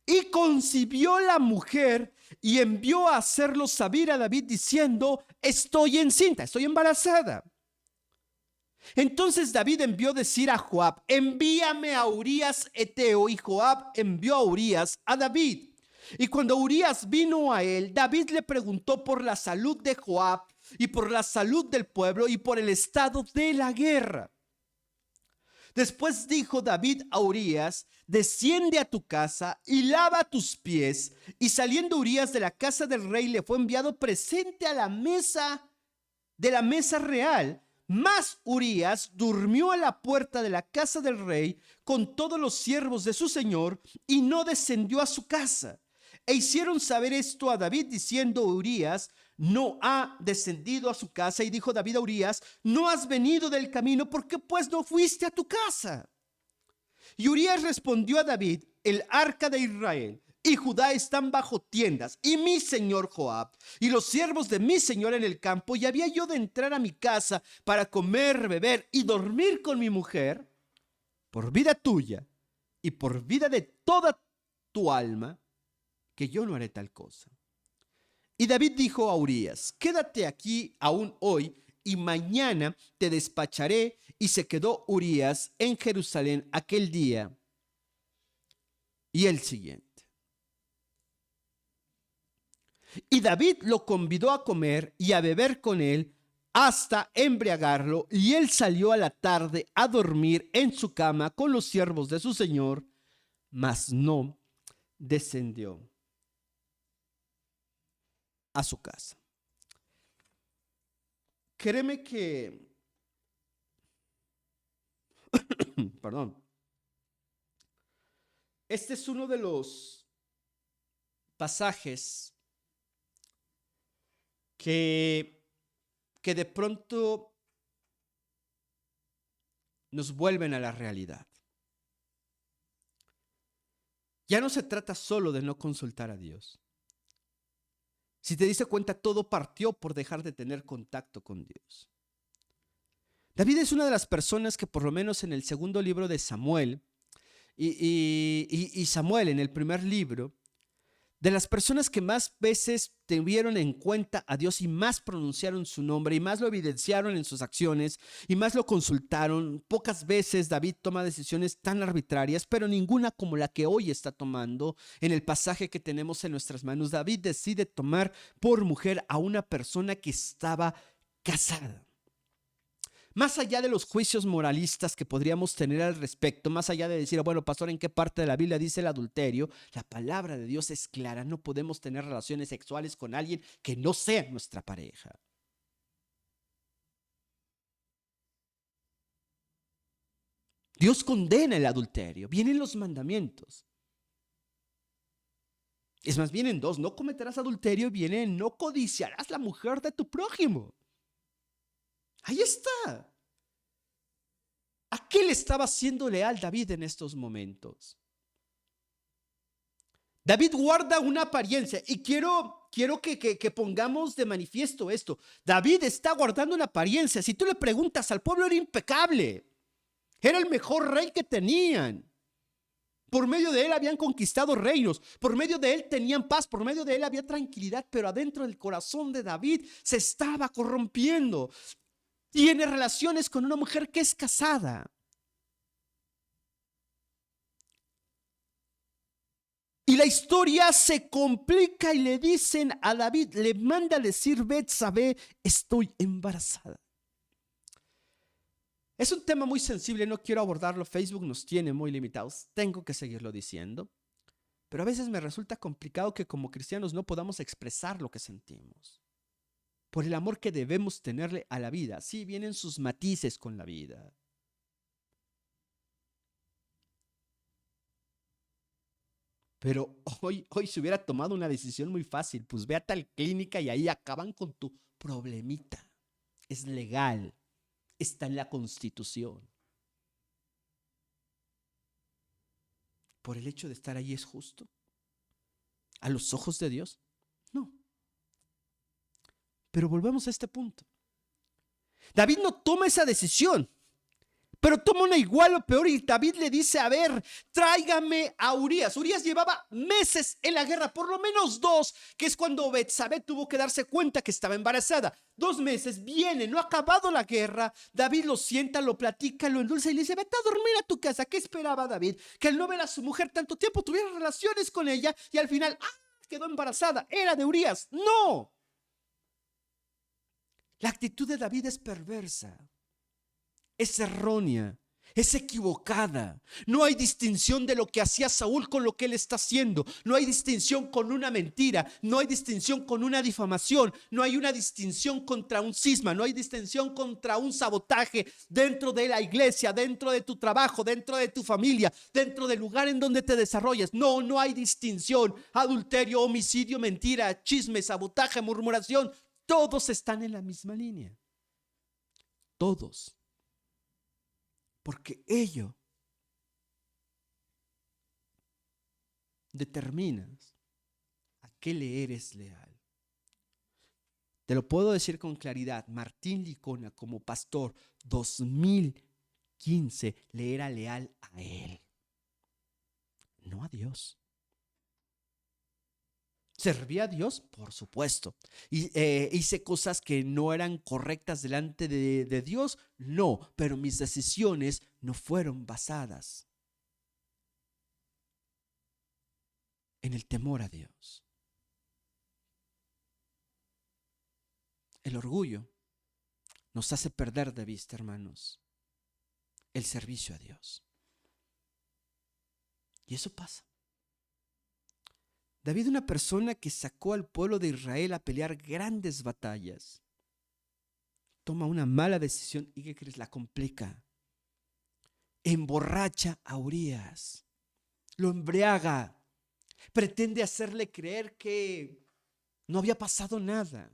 Y concibió la mujer y envió a hacerlo saber a David diciendo: estoy encinta, estoy embarazada. Entonces David envió decir a Joab: envíame a Urías Eteo. Y Joab envió a Urías a David. Y cuando Urías vino a él, David le preguntó por la salud de Joab y por la salud del pueblo y por el estado de la guerra. Después dijo David a Urías: desciende a tu casa y lava tus pies. Y saliendo Urías de la casa del rey, le fue enviado presente a la mesa real. Mas Urías durmió a la puerta de la casa del rey con todos los siervos de su señor y no descendió a su casa. E hicieron saber esto a David diciendo: Urías no ha descendido a su casa. Y dijo David a Urías: no has venido del camino, ¿por qué pues no fuiste a tu casa? Y Urías respondió a David: el arca de Israel y Judá están bajo tiendas, y mi señor Joab y los siervos de mi señor en el campo, y había yo de entrar a mi casa para comer, beber y dormir con mi mujer. Por vida tuya y por vida de toda tu alma, que yo no haré tal cosa. Y David dijo a Urías: quédate aquí aún hoy, y mañana te despacharé. Y se quedó Urías en Jerusalén aquel día y el siguiente. Y David lo convidó a comer y a beber con él hasta embriagarlo, y él salió a la tarde a dormir en su cama con los siervos de su señor, mas no descendió a su casa. Créeme que, perdón, este es uno de los pasajes que de pronto nos vuelven a la realidad. Ya no se trata solo de no consultar a Dios. Si te diste cuenta, todo partió por dejar de tener contacto con Dios. David es una de las personas que, por lo menos en el segundo libro de Samuel y Samuel en el primer libro, de las personas que más veces tuvieron en cuenta a Dios y más pronunciaron su nombre y más lo evidenciaron en sus acciones y más lo consultaron. Pocas veces David toma decisiones tan arbitrarias, pero ninguna como la que hoy está tomando en el pasaje que tenemos en nuestras manos. David decide tomar por mujer a una persona que estaba casada. Más allá de los juicios moralistas que podríamos tener al respecto, más allá de decir: bueno, pastor, ¿en qué parte de la Biblia dice el adulterio? La palabra de Dios es clara: no podemos tener relaciones sexuales con alguien que no sea nuestra pareja. Dios condena el adulterio. Vienen los mandamientos. Es más, vienen dos: no cometerás adulterio, y viene: no codiciarás la mujer de tu prójimo. Ahí está. ¿A qué le estaba siendo leal David en estos momentos? David guarda una apariencia, y quiero que pongamos de manifiesto esto. David está guardando una apariencia. Si tú le preguntas al pueblo, era impecable. Era el mejor rey que tenían. Por medio de él habían conquistado reinos. Por medio de él tenían paz. Por medio de él había tranquilidad. Pero adentro del corazón de David se estaba corrompiendo. Tiene relaciones con una mujer que es casada. Y la historia se complica y le dicen a David, le manda a decir Betsabé: estoy embarazada. Es un tema muy sensible, no quiero abordarlo. Facebook nos tiene muy limitados, tengo que seguirlo diciendo. Pero a veces me resulta complicado que como cristianos no podamos expresar lo que sentimos, por el amor que debemos tenerle a la vida. Sí, vienen sus matices con la vida. Pero hoy se hubiera tomado una decisión muy fácil: pues ve a tal clínica y ahí acaban con tu problemita. Es legal, está en la Constitución. ¿Por el hecho de estar ahí es justo a los ojos de Dios? No. Pero volvemos a este punto. David no toma esa decisión Pero toma una igual o peor y David le dice, a ver, tráigame a Urías. Urías llevaba meses en la guerra, por lo menos 2, que es cuando Betsabé tuvo que darse cuenta que estaba embarazada. 2 meses, viene, no ha acabado la guerra. David lo sienta, lo platica, lo endulza y le dice, vete a dormir a tu casa. ¿Qué esperaba David? Que al no ver a su mujer tanto tiempo tuviera relaciones con ella y al final, quedó embarazada. Era de Urías. No. La actitud de David es perversa. Es errónea, es equivocada. No hay distinción de lo que hacía Saúl con lo que él está haciendo. No hay distinción con una mentira, no hay distinción con una difamación, no hay una distinción contra un cisma, no hay distinción contra un sabotaje dentro de la iglesia, dentro de tu trabajo, dentro de tu familia, dentro del lugar en donde te desarrollas. No hay distinción. Adulterio, homicidio, mentira, chisme, sabotaje, murmuración, todos están en la misma línea. Todos. Porque ello determinas a qué le eres leal. Te lo puedo decir con claridad, Martín Licona como pastor 2015 le era leal a él, no a Dios. ¿Servía a Dios? Por supuesto. ¿Hice cosas que no eran correctas delante de Dios? No, pero mis decisiones no fueron basadas en el temor a Dios. El orgullo nos hace perder de vista, hermanos, el servicio a Dios. Y eso pasa. David, una persona que sacó al pueblo de Israel a pelear grandes batallas, toma una mala decisión y ¿qué crees? La complica. Emborracha a Urías, lo embriaga, pretende hacerle creer que no había pasado nada.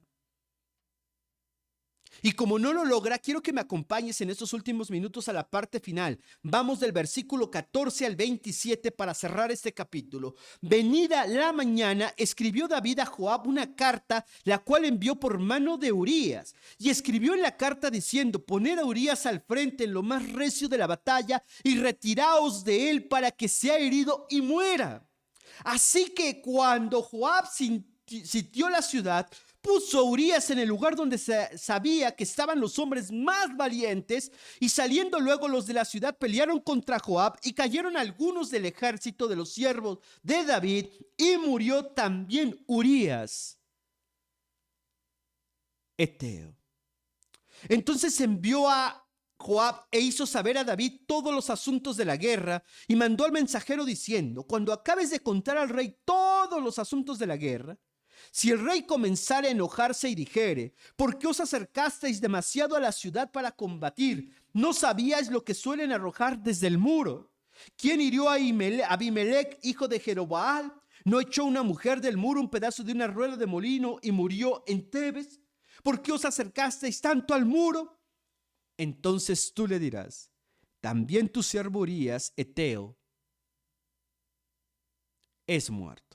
Y como no lo logra, quiero que me acompañes en estos últimos minutos a la parte final. Vamos del versículo 14 al 27 para cerrar este capítulo. Venida la mañana, escribió David a Joab una carta, la cual envió por mano de Urías. Y escribió en la carta diciendo, poned a Urías al frente en lo más recio de la batalla y retiraos de él para que sea herido y muera. Así que cuando Joab sitió la ciudad, puso a Urías en el lugar donde sabía que estaban los hombres más valientes, y saliendo luego los de la ciudad pelearon contra Joab y cayeron algunos del ejército de los siervos de David y murió también Urías Eteo. Entonces envió a Joab e hizo saber a David todos los asuntos de la guerra y mandó al mensajero diciendo, cuando acabes de contar al rey todos los asuntos de la guerra, si el rey comenzara a enojarse y dijere, ¿por qué os acercasteis demasiado a la ciudad para combatir? ¿No sabíais lo que suelen arrojar desde el muro? ¿Quién hirió a Abimelech, hijo de Jeroboam? ¿No echó una mujer del muro un pedazo de una rueda de molino y murió en Tebes? ¿Por qué os acercasteis tanto al muro? Entonces tú le dirás, también tu siervo Urías, Eteo, es muerto.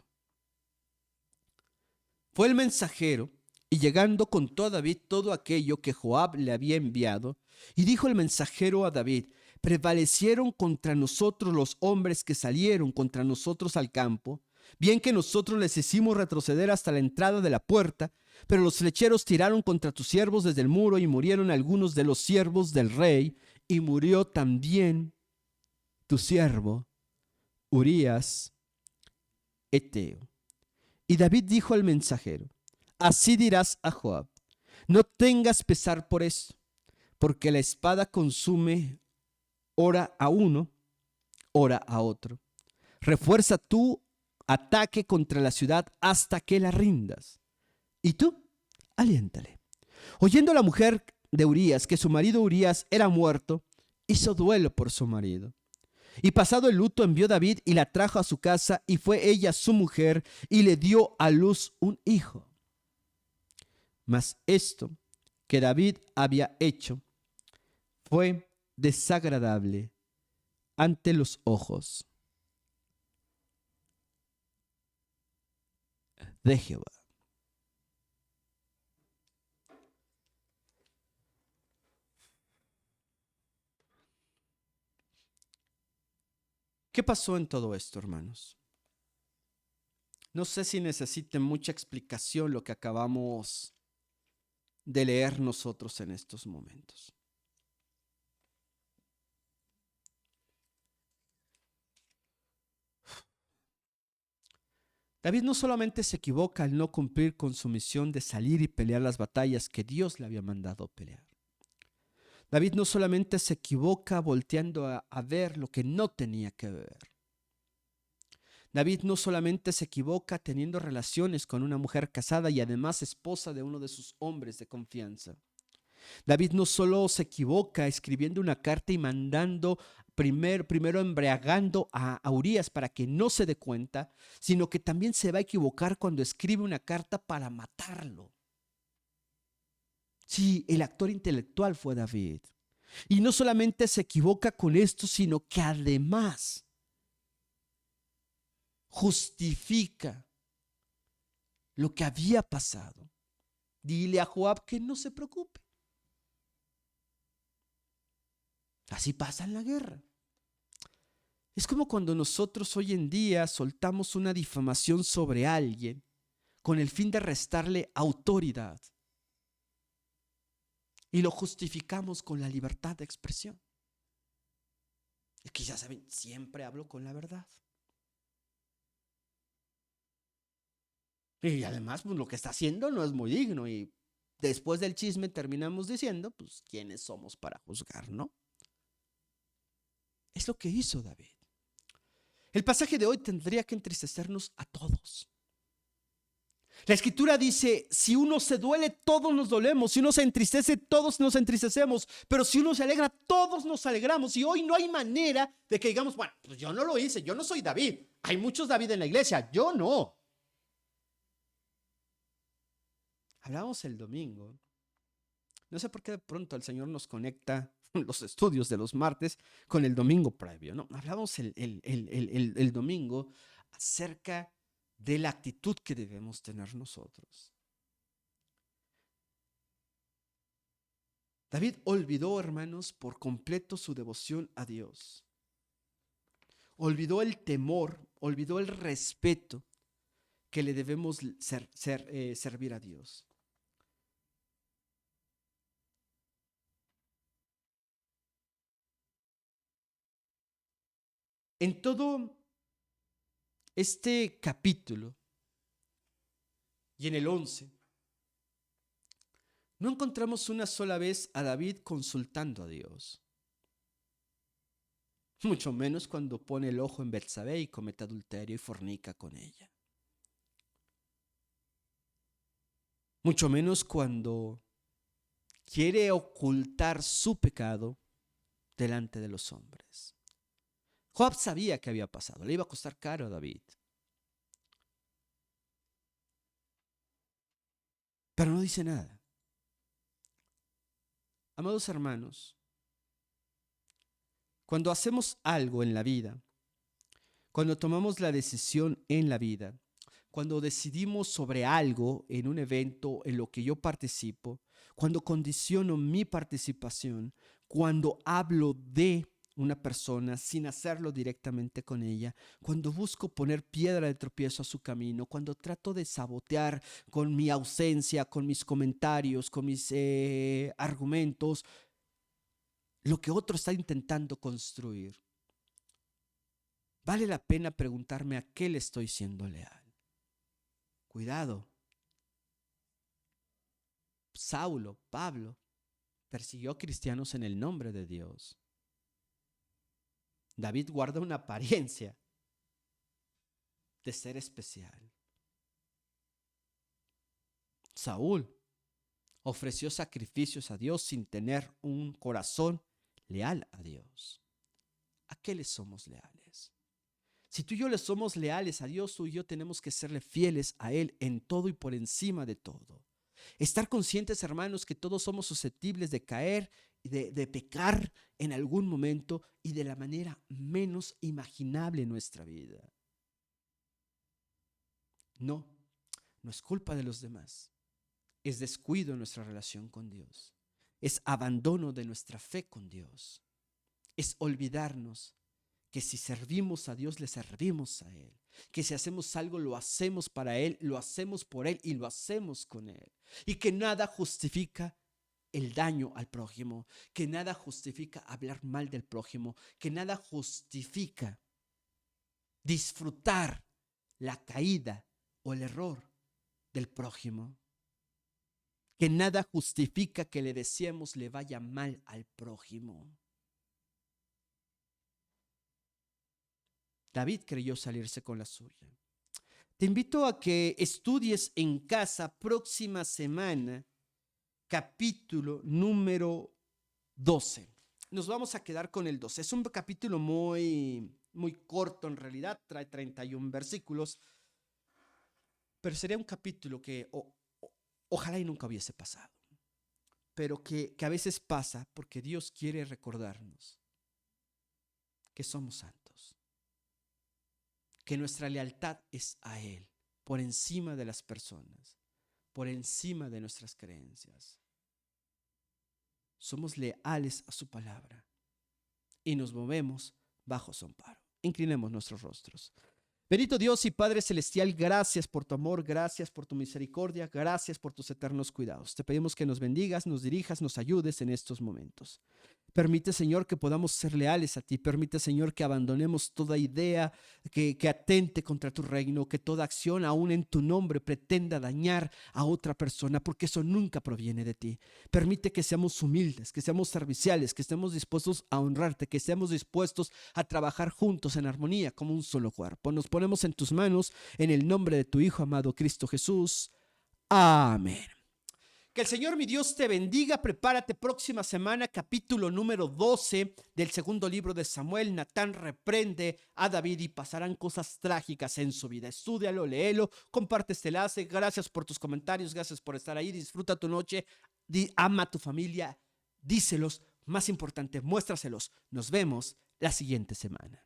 Fue el mensajero, y llegando contó a David todo aquello que Joab le había enviado, y dijo el mensajero a David, prevalecieron contra nosotros los hombres que salieron contra nosotros al campo, bien que nosotros les hicimos retroceder hasta la entrada de la puerta, pero los flecheros tiraron contra tus siervos desde el muro y murieron algunos de los siervos del rey, y murió también tu siervo Urías Eteo. Y David dijo al mensajero, así dirás a Joab, no tengas pesar por eso, porque la espada consume ora a uno, ora a otro. Refuerza tu ataque contra la ciudad hasta que la rindas. Y tú, aliéntale. Oyendo la mujer de Urías que su marido Urías era muerto, hizo duelo por su marido. Y pasado el luto envió David y la trajo a su casa, y fue ella su mujer, y le dio a luz un hijo. Mas esto que David había hecho fue desagradable ante los ojos de Jehová. ¿Qué pasó en todo esto, hermanos? No sé si necesite mucha explicación lo que acabamos de leer nosotros en estos momentos. David no solamente se equivoca al no cumplir con su misión de salir y pelear las batallas que Dios le había mandado pelear. David no solamente se equivoca volteando a ver lo que no tenía que ver. David no solamente se equivoca teniendo relaciones con una mujer casada y además esposa de uno de sus hombres de confianza. David no solo se equivoca escribiendo una carta y mandando primero embriagando a Urías para que no se dé cuenta, sino que también se va a equivocar cuando escribe una carta para matarlo. Sí, el actor intelectual fue David. Y no solamente se equivoca con esto, sino que además justifica lo que había pasado. Dile a Joab que no se preocupe. Así pasa en la guerra. Es como cuando nosotros hoy en día soltamos una difamación sobre alguien con el fin de restarle autoridad y lo justificamos con la libertad de expresión. Es que ya saben, siempre hablo con la verdad. Y además, pues lo que está haciendo no es muy digno y después del chisme terminamos diciendo, pues, ¿quiénes somos para juzgar, no? Es lo que hizo David. El pasaje de hoy tendría que entristecernos a todos. La escritura dice, si uno se duele, todos nos dolemos. Si uno se entristece, todos nos entristecemos. Pero si uno se alegra, todos nos alegramos. Y hoy no hay manera de que digamos, bueno, pues yo no lo hice, yo no soy David. Hay muchos David en la iglesia, yo no. Hablamos el domingo. No sé por qué de pronto el Señor nos conecta los estudios de los martes con el domingo previo, ¿no? Hablamos el domingo acerca de la actitud que debemos tener nosotros. David olvidó, hermanos, por completo su devoción a Dios. Olvidó el temor, olvidó el respeto que le debemos servir a Dios. En todo este capítulo y en el 11, no encontramos una sola vez a David consultando a Dios. Mucho menos cuando pone el ojo en Betsabé y comete adulterio y fornica con ella. Mucho menos cuando quiere ocultar su pecado delante de los hombres. Joab sabía que había pasado, le iba a costar caro a David. Pero no dice nada. Amados hermanos, cuando hacemos algo en la vida, cuando tomamos la decisión en la vida, cuando decidimos sobre algo en un evento en lo que yo participo, cuando condiciono mi participación, cuando hablo de una persona sin hacerlo directamente con ella, cuando busco poner piedra de tropiezo a su camino, cuando trato de sabotear con mi ausencia, con mis comentarios, con mis argumentos, lo que otro está intentando construir, vale la pena preguntarme a qué le estoy siendo leal. Cuidado. Saulo, Pablo, persiguió a cristianos en el nombre de Dios. David guarda una apariencia de ser especial. Saúl ofreció sacrificios a Dios sin tener un corazón leal a Dios. ¿A qué le somos leales? Si tú y yo le somos leales a Dios, tú y yo tenemos que serle fieles a Él en todo y por encima de todo. Estar conscientes, hermanos, que todos somos susceptibles de caer, de pecar en algún momento y de la manera menos imaginable en nuestra vida. No, no es culpa de los demás. Es descuido en nuestra relación con Dios. Es abandono de nuestra fe con Dios. Es olvidarnos que si servimos a Dios, le servimos a Él. Que si hacemos algo, lo hacemos para Él, lo hacemos por Él y lo hacemos con Él. Y que nada justifica el daño al prójimo, que nada justifica hablar mal del prójimo, que nada justifica disfrutar la caída o el error del prójimo, que nada justifica que le deseemos le vaya mal al prójimo. David creyó salirse con la suya. Te invito a que estudies en casa próxima semana capítulo número 12. Nos vamos a quedar con el 12. Es un capítulo muy corto en realidad, trae 31 versículos, pero sería un capítulo que ojalá y nunca hubiese pasado, pero que a veces pasa porque Dios quiere recordarnos que somos santos, que nuestra lealtad es a Él, por encima de las personas, por encima de nuestras creencias. Somos leales a su palabra y nos movemos bajo su amparo. Inclinemos nuestros rostros. Bendito Dios y Padre Celestial, gracias por tu amor, gracias por tu misericordia, gracias por tus eternos cuidados. Te pedimos que nos bendigas, nos dirijas, nos ayudes en estos momentos. Permite, Señor, que podamos ser leales a ti. Permite, Señor, que abandonemos toda idea que atente contra tu reino, que toda acción, aún en tu nombre, pretenda dañar a otra persona, porque eso nunca proviene de ti. Permite que seamos humildes, que seamos serviciales, que estemos dispuestos a honrarte, que estemos dispuestos a trabajar juntos en armonía como un solo cuerpo. Nos ponemos en tus manos, en el nombre de tu Hijo amado Cristo Jesús. Amén. Que el Señor mi Dios te bendiga. Prepárate próxima semana, capítulo número 12 del segundo libro de Samuel. Natán reprende a David y pasarán cosas trágicas en su vida. Estúdialo, léelo, comparte este enlace. Gracias por tus comentarios, gracias por estar ahí. Disfruta tu noche, ama a tu familia, díselos. Más importante, muéstraselos. Nos vemos la siguiente semana.